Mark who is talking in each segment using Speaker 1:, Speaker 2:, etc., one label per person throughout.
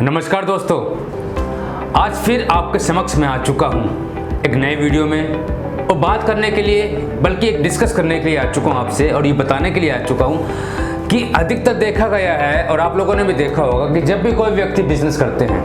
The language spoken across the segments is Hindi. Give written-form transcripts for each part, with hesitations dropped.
Speaker 1: नमस्कार दोस्तों, आज फिर आपके समक्ष में आ चुका हूँ एक नए वीडियो में और बात करने के लिए, बल्कि एक डिस्कस करने के लिए आ चुका हूँ आपसे, और ये बताने के लिए आ चुका हूँ कि अधिकतर देखा गया है और आप लोगों ने भी देखा होगा कि जब भी कोई व्यक्ति बिजनेस करते हैं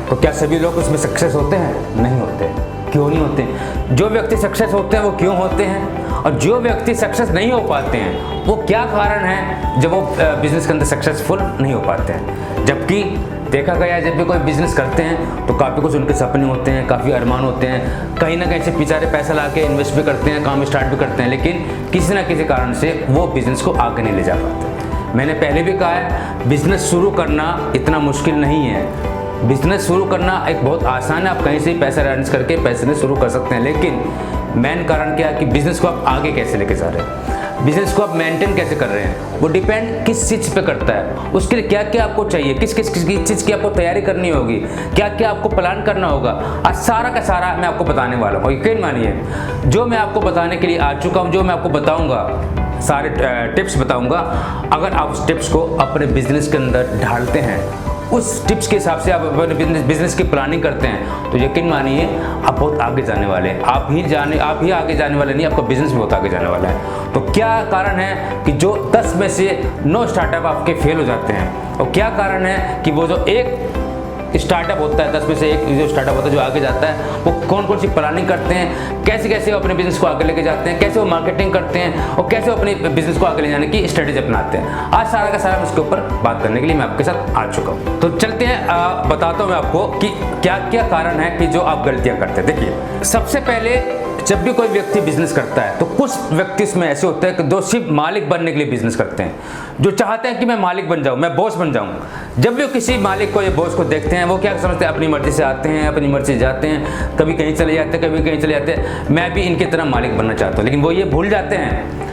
Speaker 1: तो क्या सभी लोग उसमें सक्सेस होते हैं? नहीं होते। क्यों नहीं होते? जो व्यक्ति सक्सेस होते हैं वो क्यों होते हैं, और जो व्यक्ति सक्सेस नहीं हो पाते हैं वो क्या कारण है जब वो बिजनेस के अंदर सक्सेसफुल नहीं हो पाते हैं। जबकि देखा गया है जब भी कोई बिजनेस करते हैं तो काफ़ी कुछ उनके सपने होते हैं, काफ़ी अरमान होते हैं, कहीं ना कहीं से बेचारे पैसा ला के इन्वेस्ट भी करते हैं, काम स्टार्ट भी करते हैं, लेकिन किसी ना किसी कारण से वो बिज़नेस को आगे नहीं ले जा पाते। मैंने पहले भी कहा है, बिज़नेस शुरू करना इतना मुश्किल नहीं है। बिज़नेस शुरू करना एक बहुत आसान है, आप कहीं से भी पैसा अर्निंग करके पैसे शुरू कर सकते हैं, लेकिन मेन कारण क्या है कि बिज़नेस को आप आगे कैसे लेके जा रहे हैं, बिज़नेस को आप मेंटेन कैसे कर रहे हैं, वो डिपेंड किस चीज़ पे करता है। उसके लिए क्या क्या आपको चाहिए, किस किस चीज़ की आपको तैयारी करनी होगी, क्या क्या आपको प्लान करना होगा, आज सारा का सारा मैं आपको बताने वाला हूँ। यकीन मानिए, जो मैं आपको बताने के लिए आ चुका हूँ, जो मैं आपको बताऊँगा, सारे टिप्स बताऊँगा, अगर आप उस टिप्स को अपने बिजनेस के अंदर ढालते हैं, उस टिप्स के हिसाब से आप अपने बिजनेस की प्लानिंग करते हैं, तो यकीन मानिए आप बहुत आगे जाने वाले हैं। आप ही आगे जाने वाले नहीं, आपका बिजनेस भी बहुत आगे जाने वाला है। तो क्या कारण है कि जो 10 में से 9 स्टार्टअप आपके फेल हो जाते हैं, और क्या कारण है कि वो जो एक स्टार्टअप होता है, 10 में से एक जो स्टार्टअप होता है जो आगे जाता है, वो कौन कौन सी प्लानिंग करते हैं, कैसे कैसे वो अपने बिजनेस को आगे लेके जाते हैं, कैसे वो मार्केटिंग करते हैं, और कैसे वो अपने बिजनेस को आगे ले जाने की स्ट्रेटेजी अपनाते हैं। आज सारा का सारा उसके ऊपर बात करने के लिए मैं आपके साथ आ चुका हूँ। तो चलते हैं, बताता हूँ मैं आपको कि क्या क्या कारण है कि जो आप गलतियाँ करते हैं। देखिए, सबसे पहले जब भी कोई व्यक्ति बिजनेस करता है तो कुछ व्यक्ति इसमें ऐसे होते हैं कि जो सिर्फ मालिक बनने के लिए बिजनेस करते हैं, जो चाहते हैं कि मैं मालिक बन जाऊं, मैं बॉस बन जाऊं। जब भी किसी मालिक को या बॉस को देखते हैं, वो क्या समझते हैं, अपनी मर्जी से आते हैं, अपनी मर्जी से जाते हैं, कभी कहीं चले जाते हैं, कभी कहीं चले जाते हैं, मैं भी इनकी तरह मालिक बनना चाहता हूँ। लेकिन वो ये भूल जाते हैं,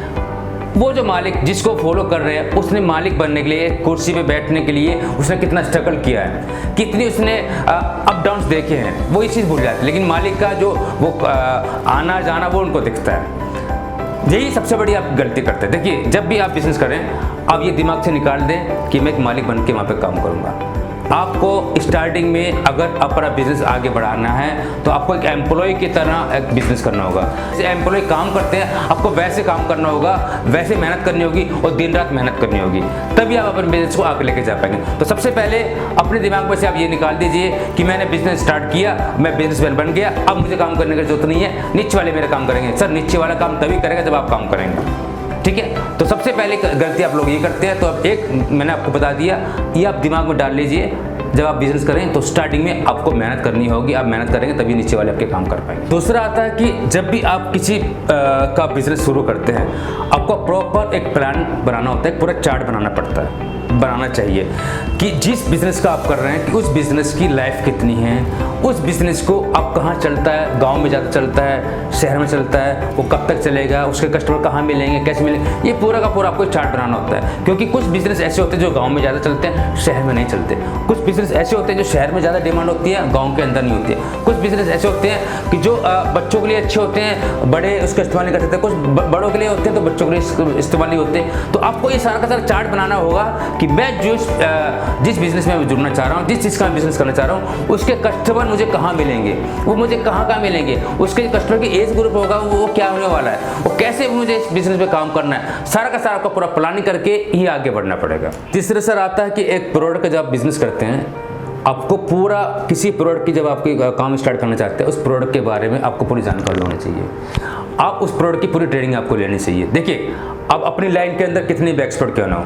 Speaker 1: वो जो मालिक जिसको फॉलो कर रहे हैं, उसने मालिक बनने के लिए, कुर्सी पे बैठने के लिए उसने कितना स्ट्रगल किया है, कितनी उसने अप डाउन्स देखे हैं, वो इस चीज़ भूल जाते हैं। लेकिन मालिक का जो वो आना जाना वो उनको दिखता है। यही सबसे बड़ी आप गलती करते हैं। देखिए, जब भी आप बिजनेस करें, आप ये दिमाग से निकाल दें कि मैं एक मालिक बन के वहाँ पर काम करूँगा। आपको स्टार्टिंग में अगर अपना बिजनेस आगे बढ़ाना है तो आपको एक एम्प्लॉय की तरह एक बिजनेस करना होगा। जैसे एम्प्लॉय काम करते हैं, आपको वैसे काम करना होगा, वैसे मेहनत करनी होगी और दिन रात मेहनत करनी होगी, तभी आप अपने बिजनेस को आगे लेके जा पाएंगे। तो सबसे पहले अपने दिमाग में से आप ये निकाल दीजिए कि मैंने बिजनेस स्टार्ट किया, मैं बिजनेसमैन बन गया, अब मुझे काम करने की जरूरत नहीं है, नीचे वाले मेरा काम करेंगे। सर, नीचे वाला काम तभी करेगा जब आप काम करेंगे, ठीक है। तो सबसे पहले गलती आप लोग ये करते हैं। तो अब एक मैंने आपको बता दिया, ये आप दिमाग में डाल लीजिए, जब आप बिजनेस करें तो स्टार्टिंग में आपको मेहनत करनी होगी, आप मेहनत करेंगे तभी नीचे वाले आपके काम कर पाएंगे। दूसरा आता है कि जब भी आप किसी का बिजनेस शुरू करते हैं, आपको प्रॉपर एक प्लान बनाना होता है, पूरा चार्ट बनाना पड़ता है, बनाना चाहिए कि जिस बिजनेस का आप कर रहे हैं कि उस बिजनेस की लाइफ कितनी है, उस बिजनेस को आप कहाँ चलता है, गांव में ज़्यादा चलता है, शहर में चलता है, वो कब तक चलेगा, उसके कस्टमर कहाँ मिलेंगे, कैसे मिलेंगे, ये पूरा का पूरा आपको चार्ट बनाना होता है। क्योंकि कुछ बिजनेस ऐसे होते हैं जो गाँव में ज़्यादा चलते हैं, शहर में नहीं चलते। कुछ बिजनेस ऐसे होते हैं जो शहर में ज़्यादा डिमांड होती है, गाँव के अंदर नहीं होती है। कुछ बिजनेस ऐसे होते हैं कि जो बच्चों के लिए अच्छे होते हैं, बड़े उसका इस्तेमाल नहीं कर सकते, कुछ बड़ों के लिए होते हैं तो बच्चों के लिए इस्तेमाल नहीं होते। तो आपको ये सारा का सारा चार्ट बनाना होगा कि मैं जिस बिजनेस में मैं जुड़ना चाह रहा हूँ, जिस चीज़ का मैं बिजनेस करना चाह रहा हूँ, उसके कस्टमर मुझे कहाँ मिलेंगे, वो मुझे कहाँ मिलेंगे, उसके कस्टमर की एज ग्रुप होगा वो क्या होने वाला है, वो कैसे मुझे इस बिजनेस में काम करना है, सारा का सारा आपको पूरा प्लानिंग करके ही आगे बढ़ना पड़ेगा। तीसरा सर आता है कि एक प्रोडक्ट का जब आप बिजनेस करते हैं, आपको पूरा किसी प्रोडक्ट की जब आपकी काम स्टार्ट करना चाहते हैं, उस प्रोडक्ट के बारे में आपको पूरी जानकारी होनी चाहिए। आप उस प्रोडक्ट की पूरी ट्रेनिंग आपको लेनी चाहिए। देखिए, आप अपनी लाइन के अंदर कितने भी एक्सपर्ट क्यों ना हो,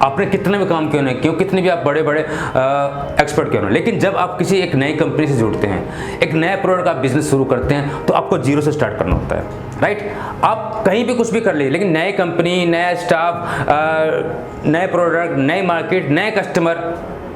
Speaker 1: आपने कितने भी काम क्यों नहीं, कितने भी आप बड़े बड़े एक्सपर्ट क्यों ना, लेकिन जब आप किसी एक नई कंपनी से जुड़ते हैं, एक नए प्रोडक्ट का बिजनेस शुरू करते हैं, तो आपको जीरो से स्टार्ट करना होता है, राइट। आप कहीं भी कुछ भी कर लीजिए, लेकिन नई कंपनी, नया स्टाफ, नए प्रोडक्ट, नई मार्केट, नए कस्टमर,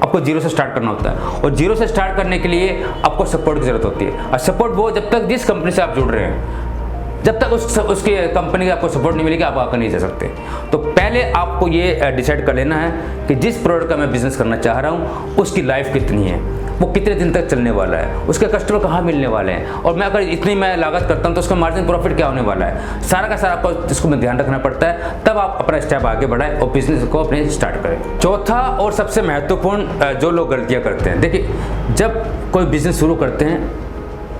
Speaker 1: आपको जीरो से स्टार्ट करना होता है। और जीरो से स्टार्ट करने के लिए आपको सपोर्ट की जरूरत होती है। और सपोर्ट वो जब तक जिस कंपनी से आप जुड़ रहे हैं, जब तक उसकी कंपनी का आपको सपोर्ट नहीं मिलेगा आप आगे नहीं जा सकते। तो पहले आपको ये डिसाइड कर लेना है कि जिस प्रोडक्ट का मैं बिजनेस करना चाह रहा हूँ उसकी लाइफ कितनी है, वो कितने दिन तक चलने वाला है, उसके कस्टमर कहाँ मिलने वाले हैं, और मैं अगर इतनी मैं लागत करता हूँ तो उसका मार्जिन प्रॉफिट क्या होने वाला है। सारा का सारा आपको इसको में ध्यान रखना पड़ता है, तब आप अपना स्टेप आगे बढ़ाएं और बिजनेस को अपने स्टार्ट करें। चौथा और सबसे महत्वपूर्ण जो लोग गलतियाँ करते हैं, देखिए जब कोई बिजनेस शुरू करते हैं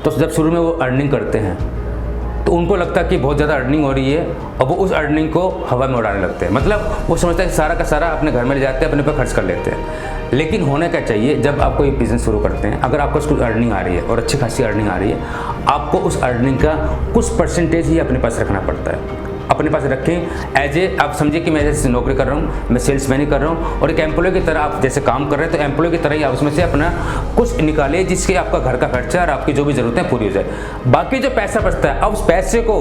Speaker 1: तो जब शुरू में वो अर्निंग करते हैं तो उनको लगता है कि बहुत ज़्यादा अर्निंग हो रही है और वो उस अर्निंग को हवा में उड़ाने लगते हैं। मतलब वो समझते हैं कि सारा का सारा अपने घर में ले जाते हैं, अपने पे खर्च कर लेते हैं। लेकिन होना क्या चाहिए, जब आप कोई बिज़नेस शुरू करते हैं, अगर आपको उसको अर्निंग आ रही है और अच्छी खासी अर्निंग आ रही है, आपको उस अर्निंग का कुछ परसेंटेज ही अपने पास रखना पड़ता है। अपने पास रखें एज ए, आप समझिए कि मैं जैसे नौकरी कर रहा हूँ, मैं सेल्समैन ही कर रहा हूँ और एक एम्प्लॉय की तरह आप जैसे काम कर रहे हैं, तो एम्प्लॉय की तरह ही आप उसमें से अपना कुछ निकालिए जिससे आपका घर का खर्चा और आपकी जो भी ज़रूरतें पूरी हो जाए। बाकी जो पैसा बचता है अब उस पैसे को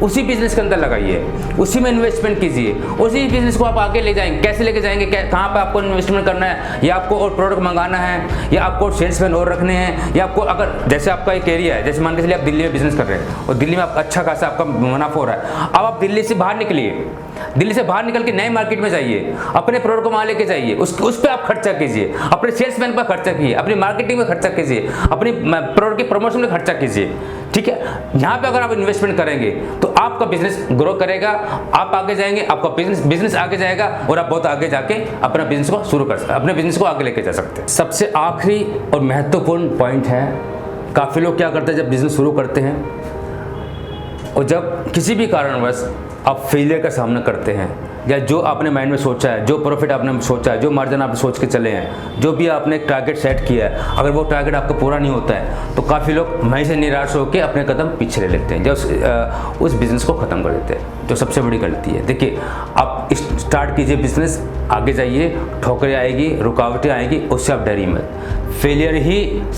Speaker 1: उसी बिजनेस के अंदर लगाइए, उसी में इन्वेस्टमेंट कीजिए, उसी बिजनेस को आप आगे ले जाएंगे। कैसे लेके जाएंगे, कहाँ पर आपको इन्वेस्टमेंट करना है, या आपको और प्रोडक्ट मंगाना है, या आपको सेल्समैन और रखने हैं, या आपको अगर जैसे आपका एक एरिया है, जैसे मान के चलिए आप दिल्ली में बिजनेस कर रहे हैं और दिल्ली में आप अच्छा खासा आपका मुनाफा हो रहा है, अब आप दिल्ली से बाहर निकलिए, दिल्ली से बाहर निकल के नए मार्केट में जाइए, अपने प्रोडक्ट को वहां लेके जाइए, उस पर आप खर्चा कीजिए, अपने सेल्समैन पर खर्चा कीजिए, अपनी मार्केटिंग में खर्चा कीजिए, अपनी प्रोडक्ट के प्रमोशन में खर्चा कीजिए। ठीक है, यहाँ पे अगर आप इन्वेस्टमेंट करेंगे तो आपका बिजनेस ग्रो करेगा, आप आगे जाएंगे, आपका बिजनेस आगे जाएगा और आप बहुत आगे जाके अपना बिजनेस को शुरू कर सकते हैं, अपने बिजनेस को आगे लेके जा सकते हैं। सबसे आखिरी और महत्वपूर्ण पॉइंट है, काफ़ी लोग क्या करते हैं जब बिजनेस शुरू करते हैं और जब किसी भी कारणवश आप फेलियर का सामना करते हैं, या जो आपने माइंड में सोचा है, जो प्रॉफिट आपने सोचा है, जो मार्जिन आप सोच के चले हैं, जो भी आपने एक टारगेट सेट किया है, अगर वो टारगेट आपका पूरा नहीं होता है तो काफ़ी लोग वहीं से निराश होकर अपने कदम पीछे ले लेते हैं, जब उस बिज़नेस को ख़त्म कर देते हैं, जो सबसे बड़ी गलती है। देखिए आप स्टार्ट कीजिए बिजनेस, आगे जाइए, ठोकरें आएगी, रुकावटें आएगी, उससे आप डरिए मत। फेलियर ही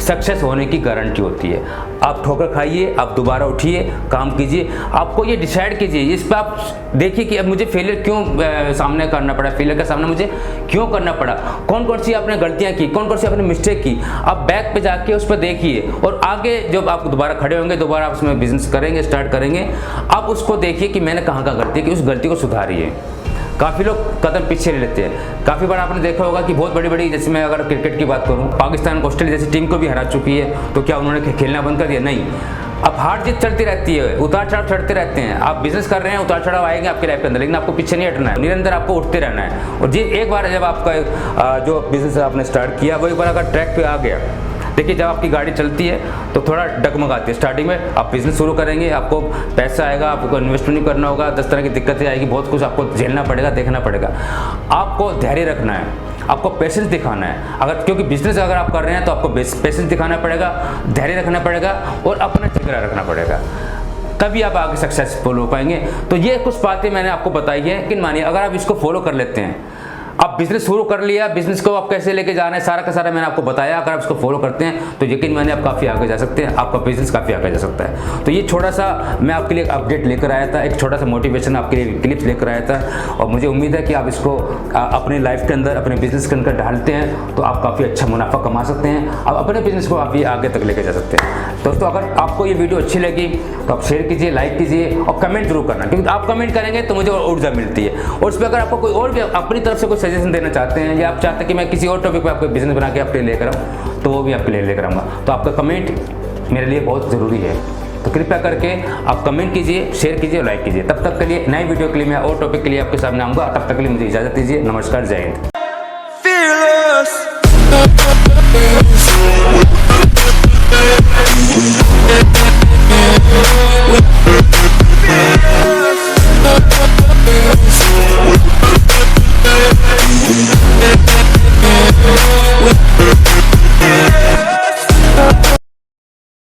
Speaker 1: सक्सेस होने की गारंटी होती है। आप ठोकर खाइए, आप दोबारा उठिए, काम कीजिए, आपको ये डिसाइड कीजिए, इस पर आप देखिए कि अब मुझे फेलियर क्यों सामने करना पड़ा, फेलियर का सामना मुझे क्यों करना पड़ा, कौन कौन सी आपने गलतियां की, कौन कौन सी आपने मिस्टेक की, आप बैक पे जाके उस पर देखिए और आगे जब आप दोबारा खड़े होंगे, दोबारा आप उसमें बिजनेस करेंगे, स्टार्ट करेंगे, आप उसको देखिए कि मैंने कहाँ गलती की, उस गलती को सुधारिए। काफ़ी लोग कदम पीछे ले लेते हैं। काफ़ी बार आपने देखा होगा कि बहुत बड़ी बड़ी, जैसे मैं अगर क्रिकेट की बात करूं, पाकिस्तान ऑस्ट्रेलिया जैसी टीम को भी हरा चुकी है, तो क्या उन्होंने खेलना बंद कर दिया? नहीं। अब हार जीत चलती रहती है, उतार चढ़ाव चढ़ते रहते हैं। आप बिजनेस कर रहे हैं, उतार चढ़ाव आएंगे आपकी लाइफ के अंदर, लेकिन आपको पीछे नहीं हटना है, निरंतर आपको उठते रहना है। और जी एक बार जब आपका जो बिजनेस आपने स्टार्ट किया वो एक बार अगर ट्रैक पे आ गया, देखिए जब आपकी गाड़ी चलती है तो थोड़ा डगमगाती है स्टार्टिंग में, आप बिजनेस शुरू करेंगे, आपको पैसा आएगा, आपको इन्वेस्टमेंट नहीं करना होगा, 10 तरह की दिक्कतें आएगी, बहुत कुछ आपको झेलना पड़ेगा, देखना पड़ेगा। आपको धैर्य रखना है, आपको पेशेंस दिखाना है, अगर क्योंकि बिजनेस अगर आप कर रहे हैं तो आपको पेशेंस दिखाना पड़ेगा, धैर्य रखना पड़ेगा और अपना जिगरा रखना पड़ेगा, तभी आप आगे सक्सेसफुल हो पाएंगे। तो ये कुछ बातें मैंने आपको बताई है, लेकिन मानिए अगर आप इसको फॉलो कर लेते हैं, आप बिजनेस शुरू कर लिया, बिजनेस को आप कैसे लेके जाना है सारा का सारा मैंने आपको बताया, अगर आप इसको फॉलो करते हैं तो यकीन मानिए आप काफ़ी आगे जा सकते हैं, आपका बिजनेस काफ़ी आगे जा सकता है। तो ये छोटा सा मैं आपके लिए अपडेट लेकर आया था, एक छोटा सा मोटिवेशन आपके लिए क्लिप्स लेकर आया था, और मुझे उम्मीद है कि आप इसको अपने लाइफ के अंदर, अपने बिजनेस के अंदर डालते हैं तो आप काफ़ी अच्छा मुनाफा कमा सकते हैं, आप अपने बिजनेस को आप ये आगे तक लेके जा सकते हैं। दोस्तों अगर आपको ये वीडियो अच्छी लगी तो आप शेयर कीजिए, लाइक कीजिए और कमेंट जरूर करना, क्योंकि आप कमेंट करेंगे तो मुझे ऊर्जा मिलती है। और उस पर अगर आपको कोई और भी अपनी तरफ से कोई सजेशन देना चाहते हैं, या आप चाहते हैं कि मैं किसी और टॉपिक पे आपको बिजनेस बना के आपके लिए लेकर आऊँ, तो वो भी आपके लिए लेकर आऊँगा। तो आपका कमेंट मेरे लिए बहुत ज़रूरी है, तो कृपया करके आप कमेंट कीजिए, शेयर कीजिए और लाइक कीजिए। तब तक के लिए नई वीडियो के लिए मैं और टॉपिक के लिए आपके सामने आऊँगा, तब तक के लिए मुझे इजाज़त दीजिए। नमस्कार, जय हिंद।